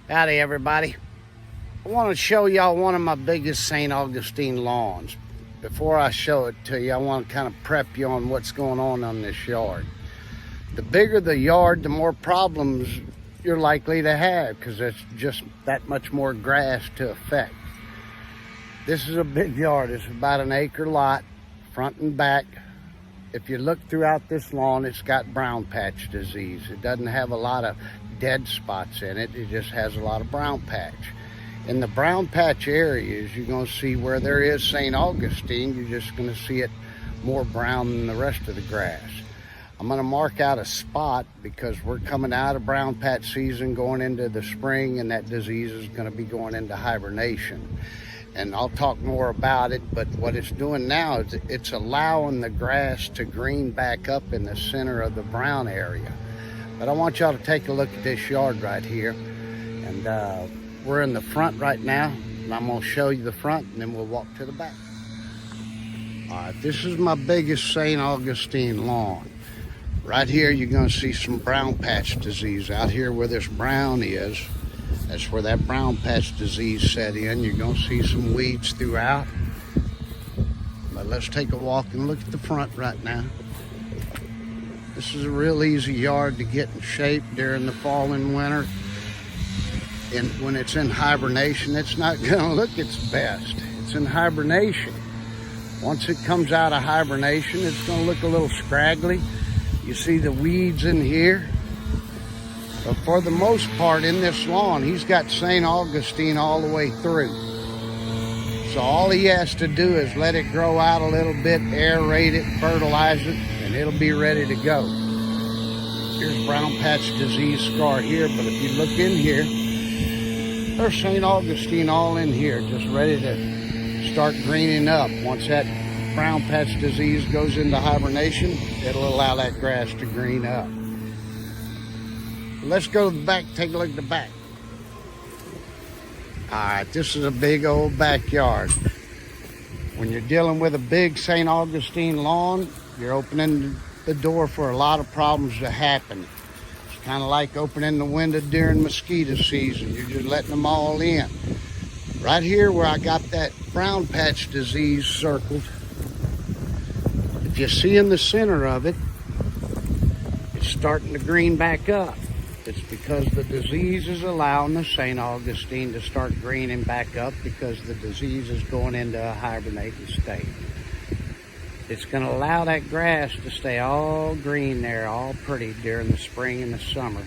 Howdy everybody. I want to show y'all one of my biggest St. Augustine lawns. Before I show it to you, I want to kind of prep you on what's going on this yard. The bigger the yard, the more problems you're likely to have because there's just that much more grass to affect. This is a big yard. It's about an acre lot, front and back. If you look throughout this lawn, it's got brown patch disease. It doesn't have a lot of dead spots in it. It just has a lot of brown patch. In the brown patch areas, you're going to see where there is St. Augustine, you're just going to see it more brown than the rest of the grass. I'm going to mark out a spot because we're coming out of brown patch season, going into the spring, and that disease is going to be going into hibernation. And I'll talk more about it, but what it's doing now is it's allowing the grass to green back up in the center of the brown area. But I want y'all to take a look at this yard right here. And we're in the front right now, and I'm gonna show you the front, and then we'll walk to the back. All right, this is my biggest St. Augustine lawn. Right here, you're gonna see some brown patch disease. Out here where this brown is, that's where that brown patch disease set in. You're gonna see some weeds throughout. But let's take a walk and look at the front right now. This is a real easy yard to get in shape during the fall and winter. And when it's in hibernation, it's not gonna look its best. It's in hibernation. Once it comes out of hibernation, it's gonna look a little scraggly. You see the weeds in here. But for the most part in this lawn, he's got St. Augustine all the way through. So all he has to do is let it grow out a little bit, aerate it, fertilize it, and it'll be ready to go. Here's brown patch disease scar here, but if you look in here, there's St. Augustine all in here, just ready to start greening up. Once that brown patch disease goes into hibernation, it'll allow that grass to green up. Let's go to the back, take a look at the back. All right, this is a big old backyard. When you're dealing with a big St. Augustine lawn, you're opening the door for a lot of problems to happen. It's kind of like opening the window during mosquito season. You're just letting them all in. Right here where I got that brown patch disease circled, if you see in the center of it, it's starting to green back up. It's because the disease is allowing the St. Augustine to start greening back up because the disease is going into a hibernating state. It's going to allow that grass to stay all green there, all pretty during the spring and the summer.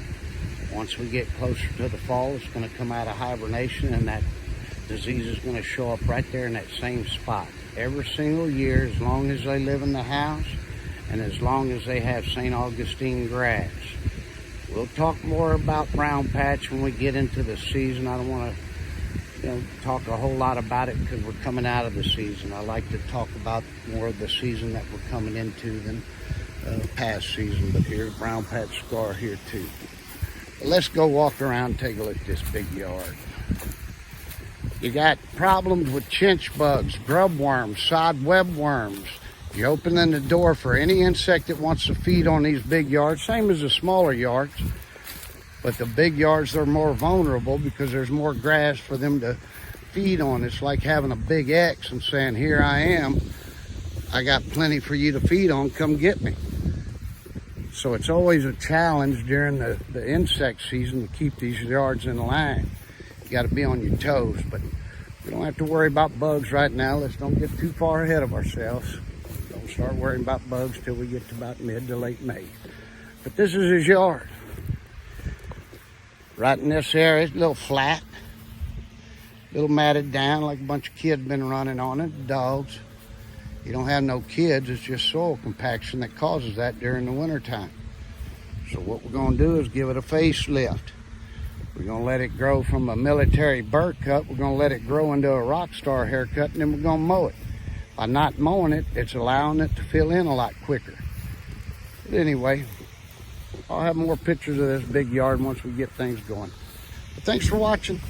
Once we get closer to the fall, it's going to come out of hibernation, and that disease is going to show up right there in that same spot. Every single year, as long as they live in the house and as long as they have St. Augustine grass. We'll talk more about brown patch when we get into the season. I don't want to talk a whole lot about it because we're coming out of the season. I like to talk about more of the season that we're coming into than past season. But here's brown patch scar here too. But let's go walk around and take a look at this big yard. You got problems with chinch bugs, grub worms, sod web worms. You're opening the door for any insect that wants to feed on these big yards, same as the smaller yards. But the big yards are more vulnerable because there's more grass for them to feed on. It's like having a big X and saying, here I am. I got plenty for you to feed on, come get me. So it's always a challenge during the insect season to keep these yards in line. You got to be on your toes, but we don't have to worry about bugs right now. Let's don't get too far ahead of ourselves. Don't start worrying about bugs till we get to about mid to late May. But this is his yard. Right in this area, it's a little flat, a little matted down like a bunch of kids been running on it, dogs. You don't have no kids, it's just soil compaction that causes that during the winter time. So what we're gonna do is give it a facelift. We're gonna let it grow from a military bird cut. We're gonna let it grow into a rock star haircut, and then we're gonna mow it. By not mowing it, it's allowing it to fill in a lot quicker. But anyway, I'll have more pictures of this big yard once we get things going. But thanks for watching.